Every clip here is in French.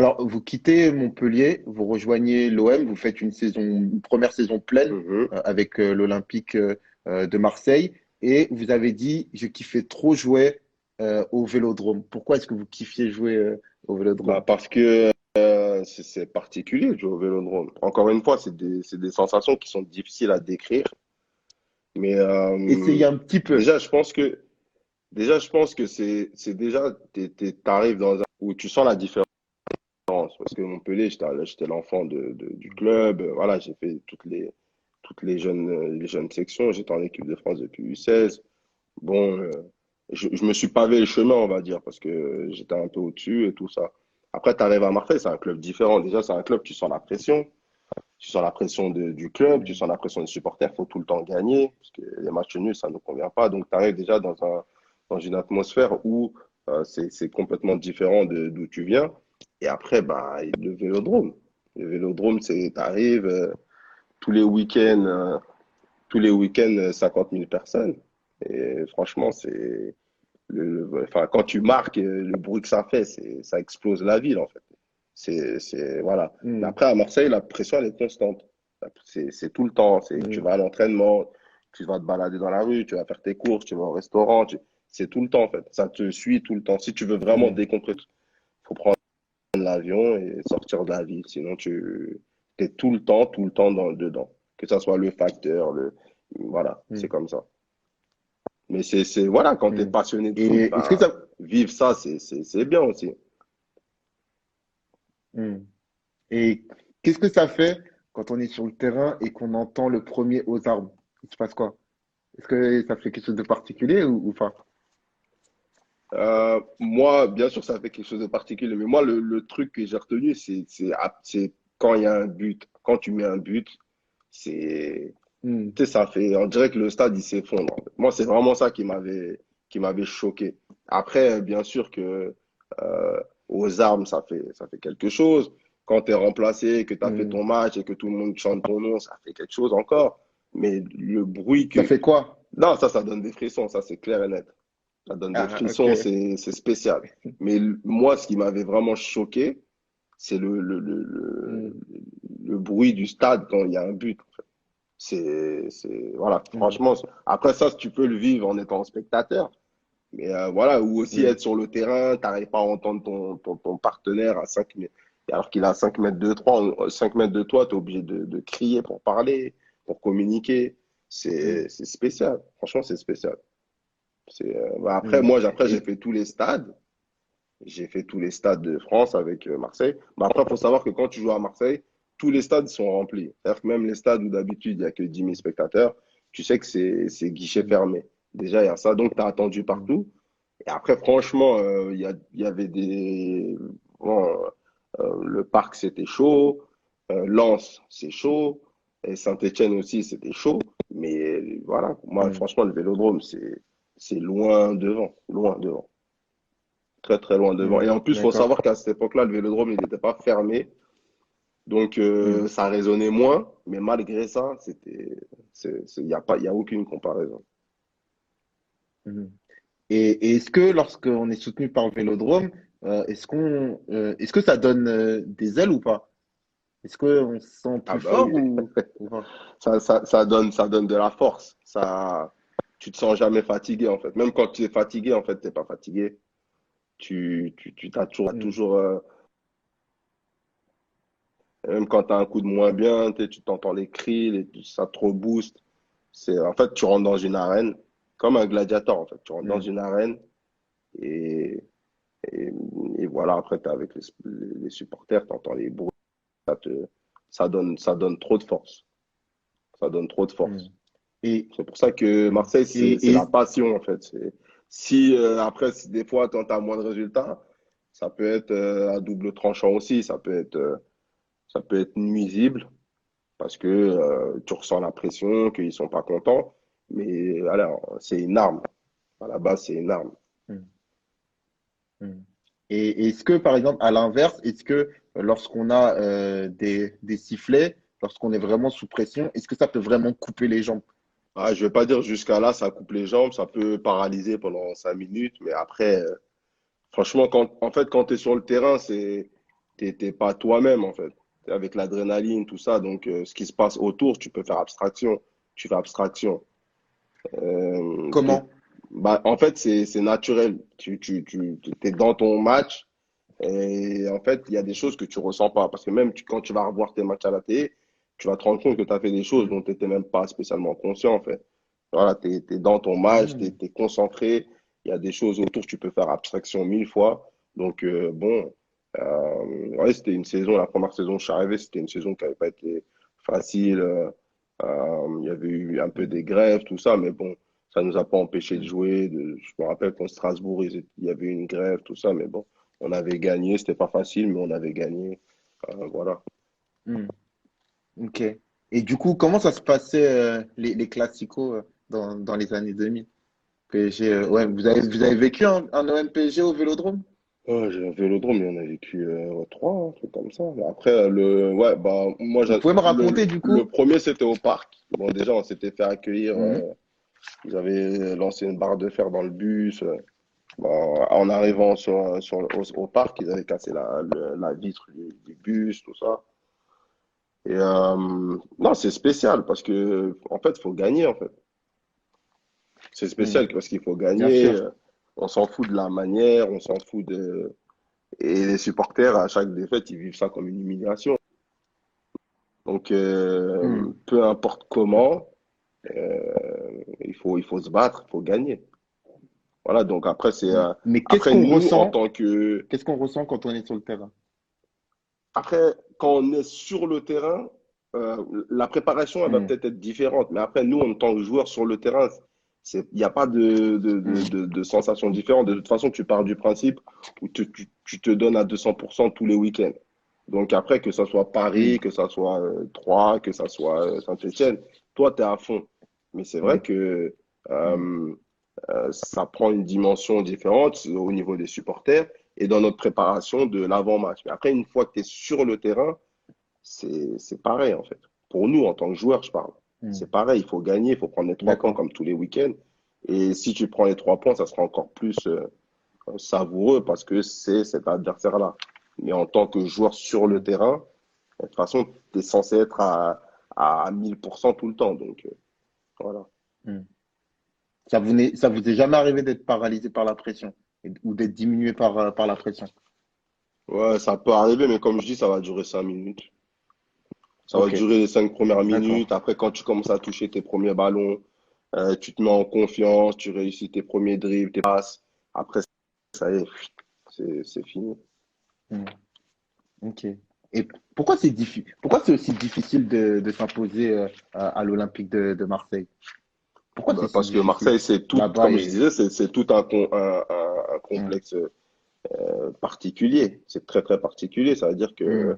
Alors, vous quittez Montpellier, vous rejoignez l'OM, vous faites une première saison pleine Mhm. avec l'Olympique de Marseille, et vous avez dit, je kiffais trop jouer au Vélodrome. Pourquoi est-ce que vous kiffiez jouer au Bah, Vélodrome? parce que c'est particulier de jouer au Vélodrome. Encore une fois, c'est des sensations qui sont difficiles à décrire. Mais Essayez un petit peu. déjà, je pense que c'est déjà, t'arrives dans un où tu sens la différence. Parce que Montpellier, j'étais l'enfant du club. Voilà, j'ai fait toutes les jeunes sections. J'étais en équipe de France depuis U16. Bon, je me suis pavé le chemin, on va dire, parce que j'étais un peu au-dessus et tout ça. Après, tu arrives à Marseille, c'est un club différent. Déjà, c'est un club, tu sens la pression. Tu sens la pression du club, tu Mm. sens la pression des supporters, il faut tout le temps gagner, parce que les matchs nuls, ça ne nous convient pas. Donc, tu arrives déjà dans une atmosphère où c'est complètement différent d'où tu viens. Et après, bah, le vélodrome. Le vélodrome, c'est, tu arrives tous les week-ends, euh, tous les week-ends, 50 000 personnes. Et franchement, enfin, quand tu marques, le bruit que ça fait, ça explose la ville, en fait. Voilà. Mais Mm. après, à Marseille, la pression, elle est constante. C'est tout le temps. Tu Mm. vas à l'entraînement, tu vas te balader dans la rue, tu vas faire tes courses, tu vas au restaurant. C'est tout le temps, en fait. Ça te suit tout le temps. Si tu veux vraiment Mm. décompresser, il faut prendre l'avion et sortir de la ville. Sinon, tu es tout le temps dedans. Que ça soit le facteur, voilà, c'est Mm. comme ça. Mais voilà, quand tu es Mm. passionné de foot, Et est-ce que bah, ça... vivre ça, c'est bien aussi. Mm. Et qu'est-ce que ça fait quand on est sur le terrain et qu'on entend le premier aux armes? Il se passe quoi? Est-ce que ça fait quelque chose de particulier ou pas? Moi, bien sûr, ça fait quelque chose de particulier, mais moi, le truc que j'ai retenu, c'est quand il y a un but, quand tu mets un but, c'est, Mm. tu sais, on dirait que le stade, il s'effondre. Moi, c'est vraiment ça qui m'avait choqué. Après, bien sûr que, euh, aux armes, ça fait quelque chose. Quand tu es remplacé, que tu as fait Mm. ton match et que tout le monde chante ton nom, ça fait quelque chose encore. Mais le bruit Ça que, fait quoi? non, ça donne des frissons, ça, c'est clair et net. Ça donne des Ah, ok. frissons, c'est spécial. Mais moi, ce qui m'avait vraiment choqué, c'est Mm. le bruit du stade quand il y a un but. Voilà, Mm. franchement, après ça, tu peux le vivre en étant spectateur. Mais voilà, ou aussi Mm. être sur le terrain, t'arrives pas à entendre ton partenaire à 5 mètres, alors qu'il est à 5 mètres de toi, 5 mètres de toi, tu es obligé de crier pour parler, pour communiquer. Mm. C'est spécial. Franchement, c'est spécial. Bah, après, Mm. après, j'ai Et, fait tous les stades. J'ai fait tous les stades de France avec Marseille. Mais après, il faut savoir que quand tu joues à Marseille, tous les stades sont remplis. C'est-à-dire que même les stades où d'habitude, il n'y a que 10 000 spectateurs, tu sais que c'est guichet mm. fermé. Déjà, il y a ça. Donc, tu as attendu Mm. partout. Et après, franchement, il y avait bon, le parc, c'était chaud. Lens, c'est chaud. Et Saint-Étienne aussi, c'était chaud. Mais voilà, moi, Mm. franchement, le Vélodrome, c'est loin devant. Loin devant. Très, très loin devant. Mm. Et en plus, il faut D'accord. savoir qu'à cette époque-là, le Vélodrome, il n'était pas fermé. Donc, Mm. ça résonnait moins. Mais malgré ça, il y a aucune comparaison. Mm. Et est-ce que lorsqu'on est soutenu par le Vélodrome, est-ce que ça donne des ailes ou pas? Est-ce qu'on se sent Ah plus bah fort oui. ou pas? Ça donne de la force. Tu te sens jamais fatigué, en fait. Même quand tu es fatigué, en fait, t'es pas fatigué. T'as Mm. toujours, même quand tu as un coup de moins bien, tu t'entends les cris, ça te rebooste. En fait, tu rentres dans une arène, comme un gladiateur, en fait. Tu rentres dans Mm. une arène et, et, et voilà, après, tu es avec les supporters, tu entends les bruits, ça te, ça donne trop de force. Ça donne trop de Mm. force. Et, C'est pour ça que mm. Marseille, c'est la Et passion, en fait. Si après, si des fois, quand tu as moins de résultats, ça peut être à double tranchant aussi. Ça peut être nuisible parce que tu ressens la pression, qu'ils sont pas contents. Mais alors, c'est une arme. À la base, c'est une arme. mm. Mm. Et est-ce que, par exemple, à l'inverse, est-ce que lorsqu'on a des sifflets, lorsqu'on est vraiment sous pression, est-ce que ça peut vraiment couper les jambes? Ah, je vais pas dire jusqu'à là, ça coupe les jambes, ça peut paralyser pendant 5 minutes, mais après, franchement, en fait, quand tu es sur le terrain, t'es pas toi-même, en fait. T'es avec l'adrénaline, tout ça. Donc, ce qui se passe autour, tu peux faire abstraction. Tu fais abstraction. Tout, Comment? bah, en fait, c'est naturel. T'es dans ton match et en fait, il y a des choses que tu ressens pas. Parce que même quand tu vas revoir tes matchs à la télé, tu vas te rendre compte que tu as fait des choses Hmm. dont tu n'étais même pas spécialement conscient, en fait. Voilà, t'es dans ton match, Hmm. t'es concentré. Il y a des choses autour, tu peux faire abstraction 1000 fois. Donc, bon, ouais, c'était une saison, la première saison où je suis arrivé, c'était une saison qui n'avait pas été facile. Il y avait eu un peu Hmm. des grèves, tout ça, mais bon, ça nous a pas empêché de Hmm. jouer. Je me rappelle qu'en Strasbourg, il y avait eu une grève, tout ça, mais bon, on avait gagné. C'était pas facile, mais on avait gagné. Voilà. Hmm. Ok. Et du coup, comment ça se passait les classicos dans les années 2000? PSG, ouais, vous avez vécu un OM PSG au Vélodrome? Ouais, j'ai un vélodrome, il y en a vécu ouais, trois, un truc comme ça. Mais après, ouais, bah, moi, Vous pouvez me raconter du le coup? premier, c'était au parc. Bon, déjà, on s'était fait accueillir. Mhm. Ils avaient lancé une barre de fer dans le bus. Bon, en arrivant au parc, ils avaient cassé la vitre du bus, tout ça. Et non, c'est spécial parce que, en fait, il faut gagner, en fait. C'est Hmm. spécial parce qu'il faut Bien gagner. sûr. On s'en fout de la manière, on s'en fout de. Et les supporters, à chaque défaite, ils vivent ça comme une humiliation. Donc, Hmm. peu importe comment, il faut se battre, il faut gagner. Voilà, donc après, Hmm. Mais après nous, en tant que. qu'est-ce qu'on ressent quand on est sur le terrain? Après, quand on est sur le terrain, la préparation, elle va Hmm. peut-être être différente. Mais après, nous, en tant que joueurs sur le terrain, il n'y a pas Hmm. de sensation différente. De toute façon, tu pars du principe où tu te donnes à 200% tous les week-ends. Donc après, que ça soit Hmm. Paris, que ça soit Troyes, que ça soit Saint-Étienne, toi, tu es à fond. Mais c'est vrai Hmm. que Hmm. euh, ça prend une dimension différente au niveau des supporters et dans notre préparation de l'avant-match. Mais après, une fois que tu es sur le terrain, c'est pareil en fait. Pour nous, en tant que joueurs, je parle. Hmm. C'est pareil, il faut gagner, il faut prendre les 3 points D'accord. comme tous les week-ends. Et si tu prends les 3 points, ça sera encore plus savoureux parce que c'est cet adversaire-là. Mais en tant que joueur sur le Hmm. terrain, de toute façon, tu es censé être à 1000% tout le temps. Donc, voilà. Hmm. Ça vous est jamais arrivé d'être paralysé par la pression ou d'être diminué par la pression? Ouais, ça peut arriver, mais comme je dis, ça va durer 5 minutes. Ça va Ok, durer les 5 premières minutes. d'accord. Après, quand tu commences à toucher tes premiers ballons, tu te mets en confiance, tu réussis tes premiers dribbles, tes passes. Après, ça y est, c'est fini. Hmm. Ok. Et pourquoi c'est aussi difficile de s'imposer à l'Olympique de Marseille? Pourquoi c'est Bah, si parce que difficile Marseille, c'est tout, là-bas comme je et disais, c'est tout un Hmm. complexe particulier. C'est très, très particulier. Ça veut dire que,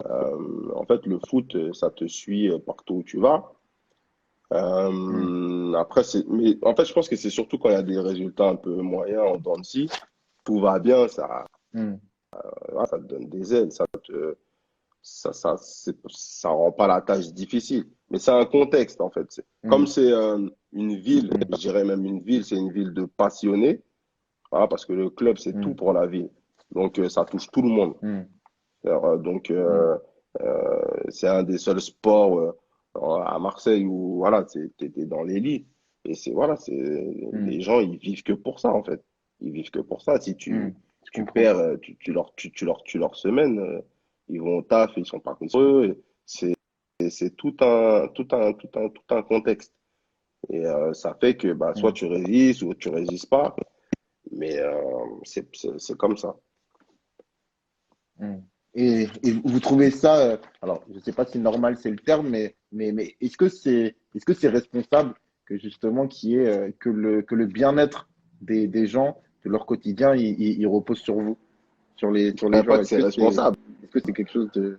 Hmm. en fait, le foot, ça te suit partout où tu vas. Hmm. Après, mais en fait, je pense que c'est surtout quand il y a des résultats un peu moyens en dents de scie, tout va bien, Hmm. ça te donne des ailes, ça rend pas la tâche difficile. Mais c'est un contexte, en fait. Comme Hmm. c'est une ville, Hmm. je dirais même une ville, c'est une ville de passionnés, voilà, parce que le club, c'est tout Hmm. pour la ville. Donc, ça touche tout le monde. Hmm. Alors, donc, Hmm. c'est un des seuls sports à Marseille où, voilà, t'es dans l'élite. Et voilà, Hmm. les gens, ils vivent que pour ça, en fait. Ils vivent que pour ça. Si Hmm. Je tu comprends. perds, tu leur semaines, ils vont au taf, ils sont pas contre eux. C'est tout un contexte. Et ça fait que, bah, soit Hmm. tu résistes ou tu résistes pas. Mais c'est comme ça. Hmm. Et vous trouvez ça, alors je ne sais pas si normal c'est le terme, mais est-ce que c'est responsable que justement que le bien-être des gens, de leur quotidien, il repose sur vous, Je sur les dirais pas gens? que c'est responsable. Est-ce que c'est quelque chose de...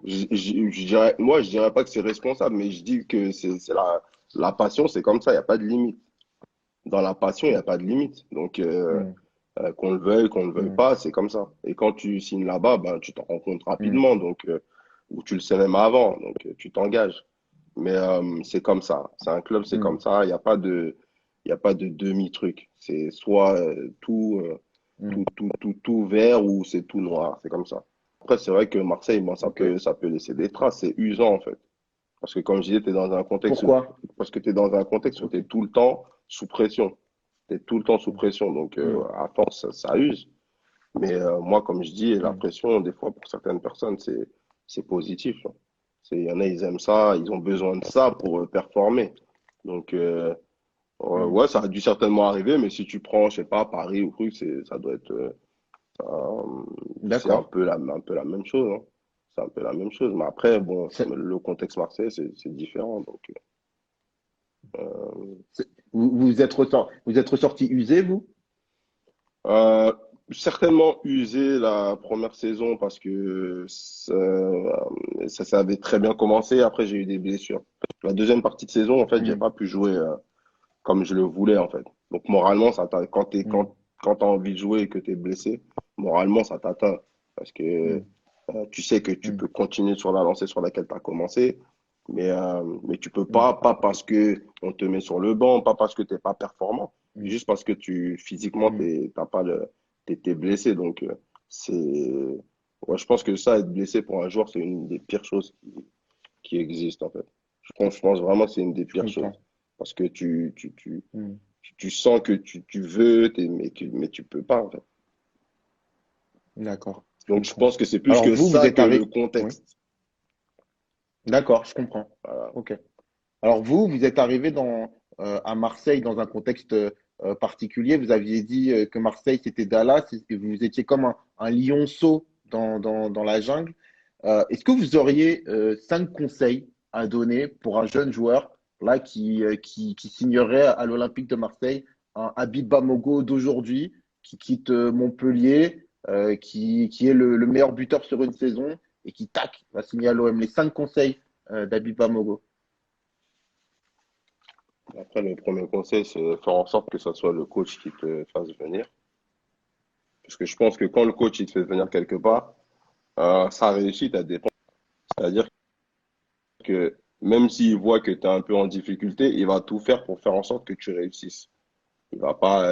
Je dirais pas que c'est responsable, mais je dis que c'est la passion, c'est comme ça, il n'y a pas de limite. Dans la passion, il n'y a pas de limite. Donc, Hmm. qu'on le veuille Hmm. pas, c'est comme ça. Et quand tu signes là-bas, ben, tu t'en rends compte Hmm. rapidement, donc, ou tu le sais même avant, donc tu t'engages. Mais c'est comme ça. C'est un club, c'est Hmm. comme ça. Il y a pas de demi-truc. C'est soit Hmm. tout vert ou c'est tout noir. C'est comme ça. Après, c'est vrai que Marseille, bon, Ok. ça peut laisser des traces. C'est usant, en fait. Parce que, comme je disais, Pourquoi? parce que t'es dans un contexte où Ok. tu es tout le temps sous pression. Tu es tout le temps sous pression. Donc, Hmm, à force, ça use. Mais moi, comme je dis, la hmm, pression, des fois, pour certaines personnes, c'est positif, hein. Il y en a, ils aiment ça, ils ont besoin de ça pour performer. Donc, hmm. ouais, ça a dû certainement arriver, mais si tu prends, je sais pas, Paris ou truc, ça doit être, c'est D'accord. un peu la même chose, hein. C'est un peu la même chose. Mais après, bon, C'est- le contexte marseillais, c'est différent. Donc, vous êtes ressorti usé, vous? Euh, certainement usé la première saison parce que ça avait très bien commencé. Après, j'ai eu des blessures. La deuxième partie de saison, en fait, j'ai Hmm, pas pu jouer comme je le voulais, en fait. Donc, moralement, hmm, quand t'as envie de jouer et que t'es blessé, moralement, ça t'atteint. Parce que hmm, tu sais que tu hmm, peux continuer sur la lancée sur laquelle tu as commencé, mais tu peux hmm, pas parce que on te met sur le banc, pas parce que t'es pas performant, hmm, juste parce que physiquement, hmm. t'as pas t'es blessé. Donc, ouais, je pense que ça, être blessé pour un joueur, c'est une des pires choses qui existent, en fait. Je pense vraiment que c'est une des Je pires choses. comprends. Parce que Hmm, tu sens que tu veux, mais tu peux pas, en fait. d'accord. Je Donc, je comprends. pense que c'est plus Alors que vous, vous ça êtes que le arrivé. Oui. contexte. D'accord, je comprends. Voilà. Ok. Alors vous êtes arrivé à Marseille dans un contexte particulier. Vous aviez dit que Marseille, c'était Dallas et vous étiez comme un lionceau dans la jungle. Est-ce que vous auriez 5 conseils à donner pour un jeune joueur là qui signerait à l'Olympique de Marseille, un Habib Bamogo d'aujourd'hui, qui quitte Montpellier, qui est le meilleur buteur sur une saison et qui, tac, va signer à l'OM. Les 5 conseils d'Habib Bamogo. Après, le premier conseil, c'est faire en sorte que ce soit le coach qui te fasse venir. Parce que je pense que quand le coach il te fait venir quelque part, sa réussite, elle dépend. C'est-à-dire que même s'il voit que tu es un peu en difficulté, il va tout faire pour faire en sorte que tu réussisses. Il va pas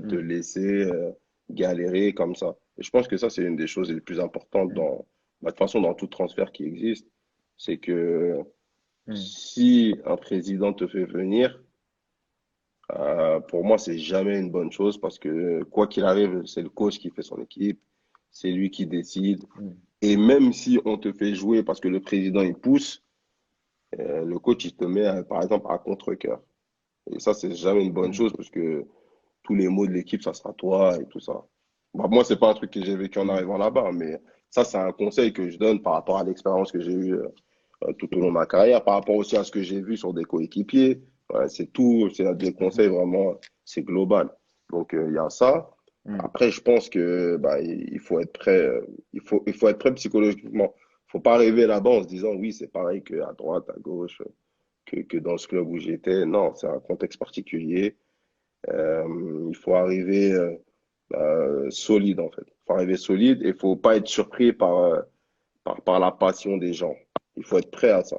te Mm, laisser galérer comme ça. Et je pense que ça, c'est une des choses les plus importantes mm, de toute façon, dans tout transfert qui existe. C'est que mm, si un président te fait venir, pour moi, c'est jamais une bonne chose parce que quoi qu'il arrive, c'est le coach qui fait son équipe, c'est lui qui décide. mm, Et même si on te fait jouer parce que le président il pousse, le coach il te met par exemple à contre-cœur. Et ça, c'est jamais une bonne mm, chose parce que tous les mots de l'équipe, ça sera toi et tout ça. Bah, moi, c'est pas un truc que j'ai vécu en mm, arrivant là-bas, mais ça, c'est un conseil que je donne par rapport à l'expérience que j'ai eue tout au long de ma carrière, par rapport aussi à ce que j'ai vu sur des coéquipiers. Ouais, c'est tout, c'est des mhm, conseils vraiment, c'est global. Donc, il y a ça. mm. Après, je pense que bah, il faut être prêt, il faut être prêt psychologiquement. Faut pas arriver là-bas en se disant oui, c'est pareil qu'à droite, à gauche, que dans ce club où j'étais. Non, c'est un contexte particulier. Il faut arriver solide en fait. Il faut arriver solide et il faut pas être surpris par la passion des gens. Il faut être prêt à ça.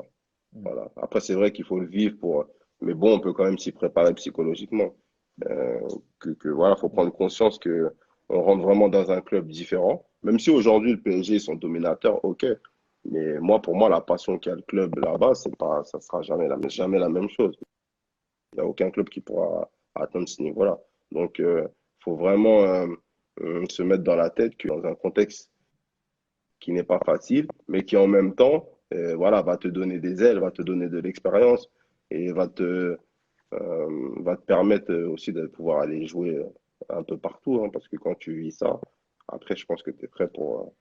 Mm. Voilà. Après, c'est vrai qu'il faut le vivre mais bon, on peut quand même s'y préparer psychologiquement. Voilà, faut prendre conscience que on rentre vraiment dans un club différent. Même si aujourd'hui le PSG ils sont dominateurs, ok. Mais moi, pour moi, la passion qu'a le club là-bas, ça sera jamais la même chose. Il n'y a aucun club qui pourra atteindre ce niveau-là. Donc, faut vraiment se mettre dans la tête que dans un contexte qui n'est pas facile, mais qui en même temps, voilà, va te donner des ailes, va te donner de l'expérience et va te permettre aussi de pouvoir aller jouer un peu partout, hein, parce que quand tu vis ça, après, je pense que tu es prêt pour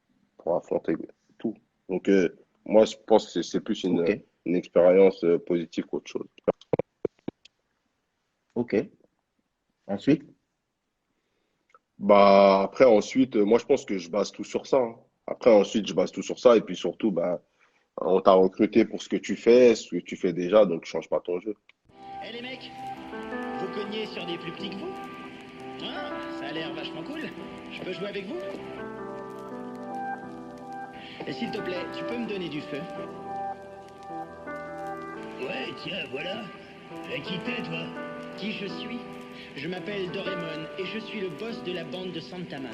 affronter tout. Donc, moi, je pense que c'est plus Ok, une expérience positive qu'autre chose. ok. Ensuite, Bah, après, ensuite, moi, je pense que je base tout sur ça, hein. Après, ensuite, je base tout sur ça. Et puis surtout, bah, on t'a recruté pour ce que tu fais, ce que tu fais déjà, donc change pas ton jeu. Eh les mecs, vous cognez sur des plus petits que vous? Hein? Ça a l'air vachement cool. Je peux jouer avec vous? Et s'il te plaît, tu peux me donner du feu? Ouais, tiens, voilà. Et qui t'es, toi? Qui je suis? Je m'appelle Doraemon et je suis le boss de la bande de Santama.